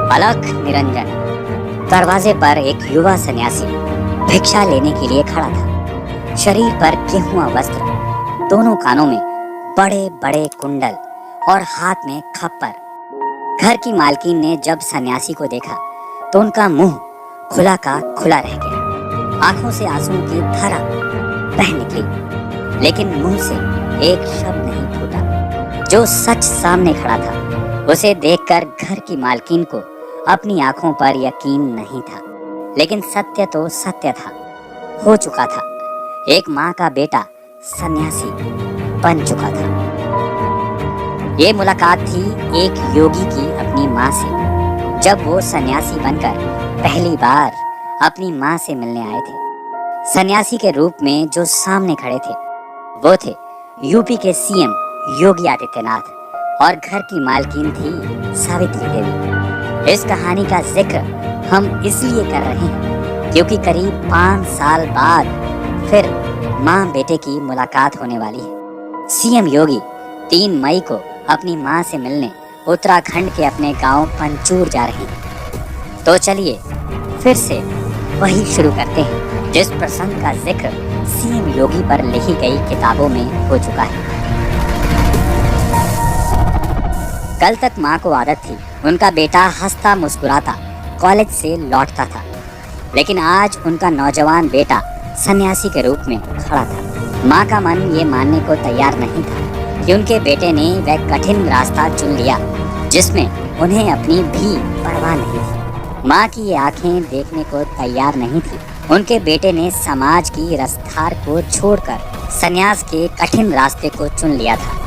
अलख निरंजन। दरवाजे पर एक युवा सन्यासी भिक्षा लेने के लिए खड़ा था। शरीर पर गेहुआ वस्त्र, दोनों कानों में बड़े बड़े कुंडल और हाथ में खप्पर। घर की मालकिन ने जब सन्यासी को देखा तो उनका मुंह खुला का खुला रह गया। आंखों से आंसुओं की धारा बह निकली, लेकिन मुंह से एक शब्द नहीं फूटा। जो सच सामने खड़ा था उसे देखकर घर की मालकिन को अपनी आंखों पर यकीन नहीं था, लेकिन सत्य तो सत्य था, हो चुका था। एक माँ का बेटा सन्यासी बन चुका था। ये मुलाकात थी एक योगी की अपनी माँ से, जब वो सन्यासी बनकर पहली बार अपनी माँ से मिलने आए थे। सन्यासी के रूप में जो सामने खड़े थे वो थे यूपी के सीएम योगी आदित्यनाथ, और घर की मालकिन थी सावित्री देवी। इस कहानी का जिक्र हम इसलिए कर रहे हैं क्योंकि करीब 5 साल बाद फिर माँ बेटे की मुलाकात होने वाली है। सीएम योगी 3 मई को अपनी माँ से मिलने उत्तराखंड के अपने गांव पंचूर जा रहे हैं। तो चलिए फिर से वही शुरू करते हैं जिस प्रसंग का जिक्र सीएम योगी पर लिखी गई किताबों में हो चुका है। कल तक माँ को आदत थी उनका बेटा हंसता मुस्कुराता कॉलेज से लौटता था, लेकिन आज उनका नौजवान बेटा सन्यासी के रूप में खड़ा था। माँ का मन ये मानने को तैयार नहीं था कि उनके बेटे ने वह कठिन रास्ता चुन लिया जिसमें उन्हें अपनी भी परवाह नहीं थी। माँ की ये आंखें देखने को तैयार नहीं थी उनके बेटे ने समाज की रफ्तार को छोड़कर सन्यास के कठिन रास्ते को चुन लिया था।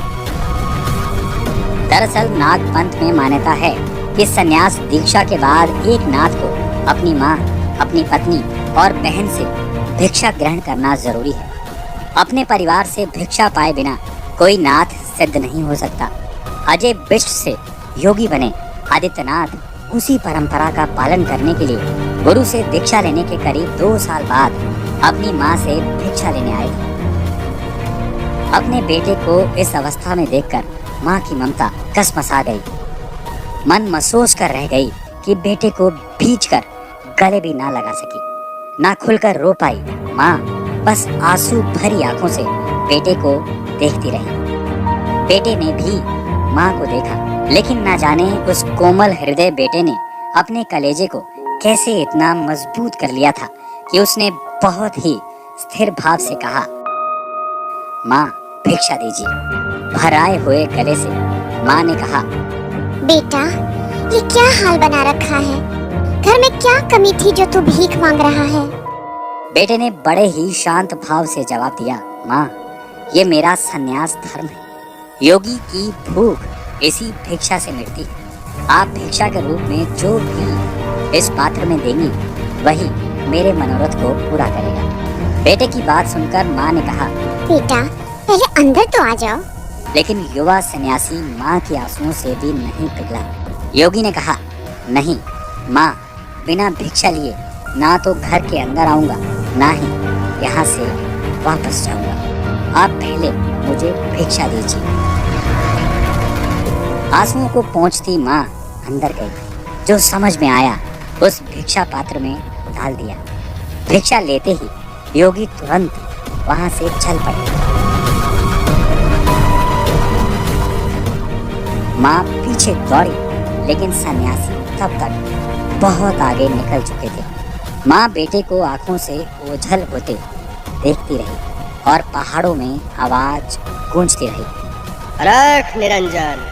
दरअसल नाग पंथ में मान्यता है कि सन्यास दीक्षा के बाद एक नाथ को अपनी माँ, अपनी पत्नी और बहन से भिक्षा ग्रहण करना जरूरी है। अपने परिवार से भिक्षा पाए बिना कोई नाथ सिद्ध नहीं हो सकता। अजय बिष्ट से योगी बने आदित्यनाथ उसी परंपरा का पालन करने के लिए गुरु से दीक्षा लेने के करीब 2 साल बाद अपनी माँ से भिक्षा लेने आए थे। अपने बेटे को इस अवस्था में देखकर माँ की ममता कसमसा गई। मन महसूस कर रह गई कि बेटे को भींचकर गले भी ना लगा सकी, ना खुलकर रो पाई। माँ बस आंसू भरी आंखों से बेटे को देखती रही। बेटे ने भी माँ को देखा, लेकिन ना जाने उस कोमल हृदय बेटे ने अपने कलेजे को कैसे इतना मजबूत कर लिया था कि उसने बहुत ही स्थिर भाव से कहा, माँ भिक्षा दीजिए। भराए हुए गले से माँ ने कहा, बेटा ये क्या हाल बना रखा है? घर में क्या कमी थी जो तू भीख मांग रहा है? बेटे ने बड़े ही शांत भाव से जवाब दिया, माँ ये मेरा संन्यास धर्म है। योगी की भूख इसी भिक्षा से मिटती है। आप भिक्षा के रूप में जो भी इस पात्र में देंगी वही मेरे मनोरथ को पूरा करेगा। बेटे की बात सुनकर माँ ने कहा, बेटा पहले अंदर तो आ जाओ। लेकिन युवा सन्यासी माँ के आंसुओं से भी नहीं पिघला। योगी ने कहा, नहीं माँ, बिना भिक्षा लिए ना तो घर के अंदर आऊंगा ना ही यहाँ से वापस जाऊंगा। आप पहले मुझे भिक्षा दीजिए। आंसुओं को पोंछती माँ अंदर गई। जो समझ में आया उस भिक्षा पात्र में डाल दिया। भिक्षा लेते ही योगी तुरंत वहां से चल पड़े। माँ पीछे दौड़ी, लेकिन सन्यासी तब तक बहुत आगे निकल चुके थे। माँ बेटे को आंखों से ओझल होते देखती रही और पहाड़ों में आवाज गूंजती रही, अलख निरंजन।